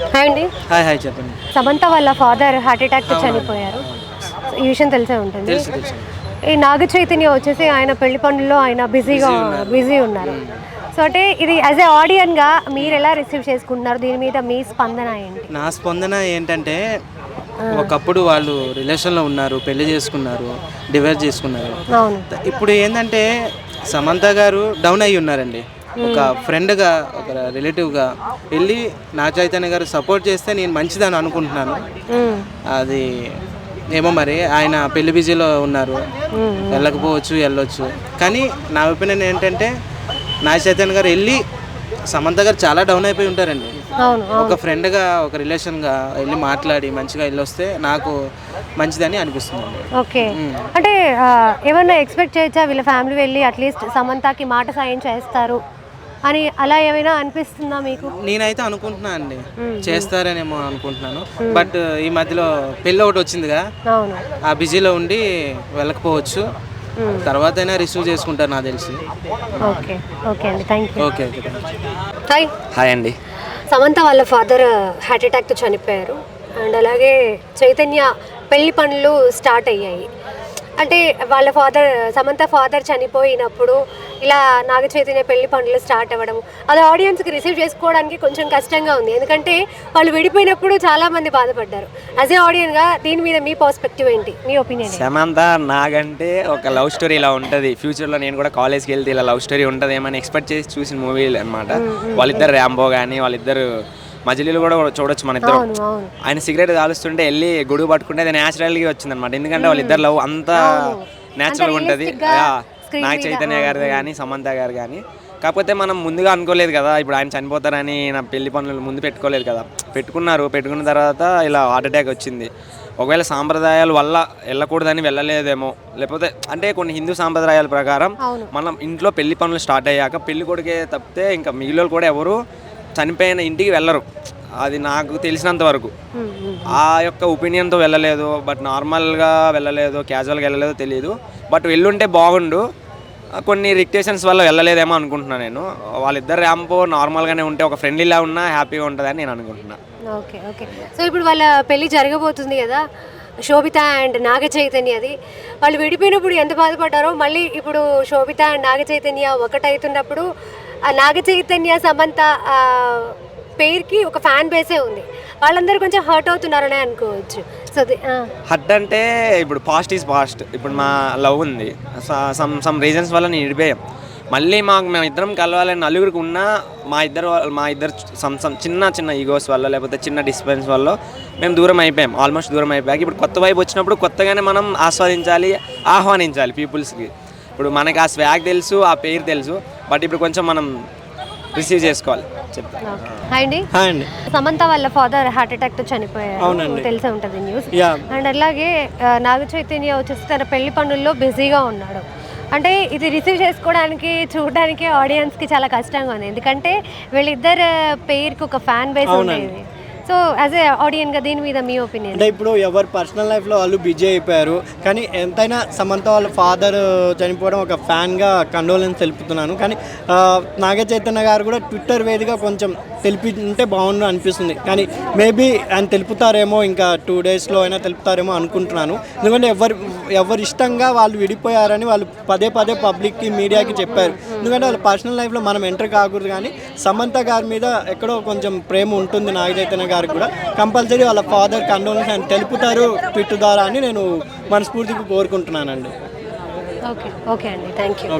Hi అండి. Hi hi చెప్పండి. సమంత వాళ్ళ ఫాదర్ హార్ట్ అటాక్ తో చనిపోయారు. ఈ విషయం తెలిసే ఉంటుంది. తెలుసు తెలుసు. ఈ నాగ చైతన్య వచ్చేసి ఆయన పెళ్లి పనుల్లో ఆయన బిజీ ఉన్నారు. సో అంటే ఇది యాజ్ ఏ ఆడియన్ గా మీరు ఎలా రిసీవ్ చేసుకుంటున్నారు, దీని మీద మీ స్పందన ఏంటి? నా స్పందన ఏంటంటే ఒకప్పుడు వాళ్ళు రిలేషన్లో ఉన్నారు, పెళ్లి చేసుకున్నారు, డివైడ్ చేసుకున్నారు. అవును. ఇప్పుడు ఏంటంటే సమంత గారు డౌన్ అయ్యి ఉన్నారండి. ఒక ఫ్రెండ్గా, ఒక రిలేటివ్గా వెళ్ళి నాగ చైతన్య గారు సపోర్ట్ చేస్తే నేను మంచిదని అనుకుంటున్నాను. అది ఏమో మరి ఆయన పెళ్లి బిజీలో ఉన్నారు, వెళ్ళకపోవచ్చు, వెళ్ళొచ్చు. కానీ నా ఒపీనియన్ ఏంటంటే నాగ చైతన్య గారు వెళ్ళి సమంత గారు చాలా డౌన్ అయిపోయి ఉంటారండి. ఒక ఫ్రెండ్గా, ఒక రిలేషన్గా వెళ్ళి మాట్లాడి మంచిగా వెళ్ళొస్తే నాకు మంచిదని అనిపిస్తుంది. ఓకే. అంటే ఏమన్నా ఎక్స్పెక్ట్ చేయొచ్చా వీళ్ళ ఫ్యామిలీ వెళ్ళి అట్లీస్ట్ సమంతకి మాట సాయం చేస్తారు అని, అలా ఏమైనా అనిపిస్తుందా మీకు? నేనైతే అనుకుంటున్నా అండి, చేస్తారనేమో అనుకుంటున్నాను. బట్ ఈ మధ్యలో పెళ్ళి ఒకటి వచ్చిందిగా, ఆ బిజీలో ఉండి వెళ్ళకపోవచ్చు. తర్వాత అయినా రిసీవ్ చేసుకుంటారు నాకు తెలిసి. ఓకే ఓకే అండి, thank you. Okay okay. Hi. Hi అండి. సమంత వాళ్ళ ఫాదర్ హార్ట్ అటాక్తో చనిపోయారు. అండ్ అలాగే చైతన్య పెళ్లి పనులు స్టార్ట్ అయ్యాయి. అంటే వాళ్ళ సమంత ఫాదర్ చనిపోయినప్పుడు ఇలా నాగ చైతన్య పెళ్లి పనులు స్టార్ట్ అవ్వడం, అది ఆడియన్స్కి రిసీవ్ చేసుకోవడానికి కొంచెం కష్టంగా ఉంది. ఎందుకంటే వాళ్ళు విడిపోయినప్పుడు చాలామంది బాధపడ్డారు. యాజ్ ఏ ఆడియన్గా దీని మీద మీ పర్స్పెక్టివ్ ఏంటి, మీ ఒపీనియన్? సమంత నాగంటే ఒక లవ్ స్టోరీ ఇలా ఉంటుంది. ఫ్యూచర్లో నేను కూడా కాలేజ్కి వెళ్తే ఇలా లవ్ స్టోరీ ఉంటుంది ఏమని ఎక్స్పెక్ట్ చేసి చూసిన మూవీ అనమాట. వాళ్ళిద్దరు ర్యాంబో కానీ, వాళ్ళిద్దరు మజిలీలు కూడా చూడొచ్చు మన ఇద్దరు. ఆయన సిగరెట్ కాలుస్తుంటే వెళ్ళి గొడుగు పట్టుకుంటే అది న్యాచురల్గా వచ్చింది అనమాట. ఎందుకంటే వాళ్ళిద్దరు లవ్ అంతా న్యాచురల్గా ఉంటుంది. నాగ చైతన్య గారిది కానీ, సమంత గారు కానీ. కాకపోతే మనం ముందుగా అనుకోలేదు కదా, ఇప్పుడు ఆయన చనిపోతారని నా పెళ్లి పనులు ముందు పెట్టుకోలేదు కదా. పెట్టుకున్న తర్వాత ఇలా హార్ట్ అటాక్ వచ్చింది. ఒకవేళ సాంప్రదాయాల వల్ల వెళ్ళకూడదని వెళ్ళలేదేమో, లేకపోతే అంటే కొన్ని హిందూ సాంప్రదాయాల ప్రకారం మనం ఇంట్లో పెళ్లి పనులు స్టార్ట్ అయ్యాక పెళ్లి కొడుకే తప్పితే ఇంకా మిగిలిన కూడా ఎవరు చనిపోయిన ఇంటికి వెళ్ళరు. అది నాకు తెలిసినంత వరకు ఆ యొక్క ఒపీనియన్తో వెళ్ళలేదు. బట్ నార్మల్గా వెళ్ళలేదు, క్యాజువల్గా వెళ్ళలేదో తెలియదు. బట్ వెళ్ళుంటే బాగుండు. కొన్ని రిక్టేషన్స్ వల్ల వెళ్ళలేదేమో అనుకుంటున్నాను నేను. వాళ్ళిద్దరు ర్యాంపో నార్మల్గానే ఉంటే ఒక ఫ్రెండ్లీలా ఉన్నా హ్యాపీగా ఉంటుందని నేను అనుకుంటున్నాను. Okay okay. సో ఇప్పుడు వాళ్ళ పెళ్ళి జరగబోతుంది కదా, శోభిత అండ్ నాగ చైతన్యది. వాళ్ళు విడిపోయినప్పుడు ఎంత బాధపడ్డారో, మళ్ళీ ఇప్పుడు శోభిత అండ్ నాగ చైతన్య ఒకటవుతున్నప్పుడు ఆ నాగ చైతన్య సమంత పేరుకి ఒక ఫ్యాన్ బేసే ఉంది. వాళ్ళందరూ కొంచెం హర్ట్ అవుతున్నారనే అనుకోవచ్చు. సో హర్ట్ అంటే ఇప్పుడు పాస్ట్ ఈజ్ పాస్ట్. ఇప్పుడు మా లవ్ ఉంది, సమ్ రీజన్స్ వల్ల నేను విడిపోయాం. మళ్ళీ మేము ఇద్దరం కలవాలని నలుగురికి ఉన్నా మా ఇద్దరు చిన్న ఈగోస్ వల్ల, లేకపోతే చిన్న డిస్టర్బెన్స్ వల్ల మేము దూరం అయిపోయాం. ఆల్మోస్ట్ దూరం అయిపోయాక ఇప్పుడు కొత్త వైపు వచ్చినప్పుడు కొత్తగానే మనం ఆహ్వానించాలి పీపుల్స్కి. ఇప్పుడు మనకి ఆ స్వాగ్ తెలుసు, ఆ పేరు తెలుసు, బట్ ఇప్పుడు కొంచెం మనం రిసీవ్ చేసుకోవాలి. హాయ్ అండి. హాయ్ అండి. సమంత వాళ్ళ ఫాదర్ హార్ట్ అటాక్తో చనిపోయారు, తెలిసే ఉంటుంది న్యూస్. అండ్ అలాగే నాగ చైతన్య వచ్చేసి తన పెళ్లి పనుల్లో బిజీగా ఉన్నాడు. అంటే ఇది రిసీవ్ చేసుకోవడానికి, చూడడానికి ఆడియన్స్కి చాలా కష్టంగా ఉంది. ఎందుకంటే వీళ్ళిద్దరు పేరుకి ఒక ఫ్యాన్ బేస్ ఉండేది. సో యాజ్ ఏ ఆడియన్గా దీని మీద మీ ఒపీనియన్? అంటే ఇప్పుడు ఎవరు పర్సనల్ లైఫ్లో వాళ్ళు బిజీ అయిపోయారు. కానీ ఎంతైనా సమంత వాళ్ళ ఫాదర్ చనిపోవడం ఒక ఫ్యాన్గా కండోలెన్స్ తెలుపుతున్నాను. కానీ నాగ చైతన్య గారు కూడా ట్విట్టర్ వేదిగా కొంచెం తెలిపింటే బాగుండు అనిపిస్తుంది. కానీ మేబీ ఆయన తెలుపుతారేమో, ఇంకా 2 డేస్లో అయినా తెలుపుతారేమో అనుకుంటున్నాను. ఎందుకంటే ఎవరు ఇష్టంగా వాళ్ళు విడిపోయారని వాళ్ళు పదే పబ్లిక్కి, మీడియాకి చెప్పారు. ఎందుకంటే వాళ్ళ పర్సనల్ లైఫ్లో మనం ఎంటర్ కాకూడదు. కానీ సమంత గారి మీద ఎక్కడో కొంచెం ప్రేమ ఉంటుంది నాగ చైతన్య గారికి కూడా. కంపల్సరీ వాళ్ళ ఫాదర్ కండోలెన్స్ ఆయన తెలుపుతారు ట్విట్టర్ ద్వారా అని నేను మనస్ఫూర్తిగా కోరుకుంటున్నానండి. ఓకే ఓకే అండి, థ్యాంక్ యూ.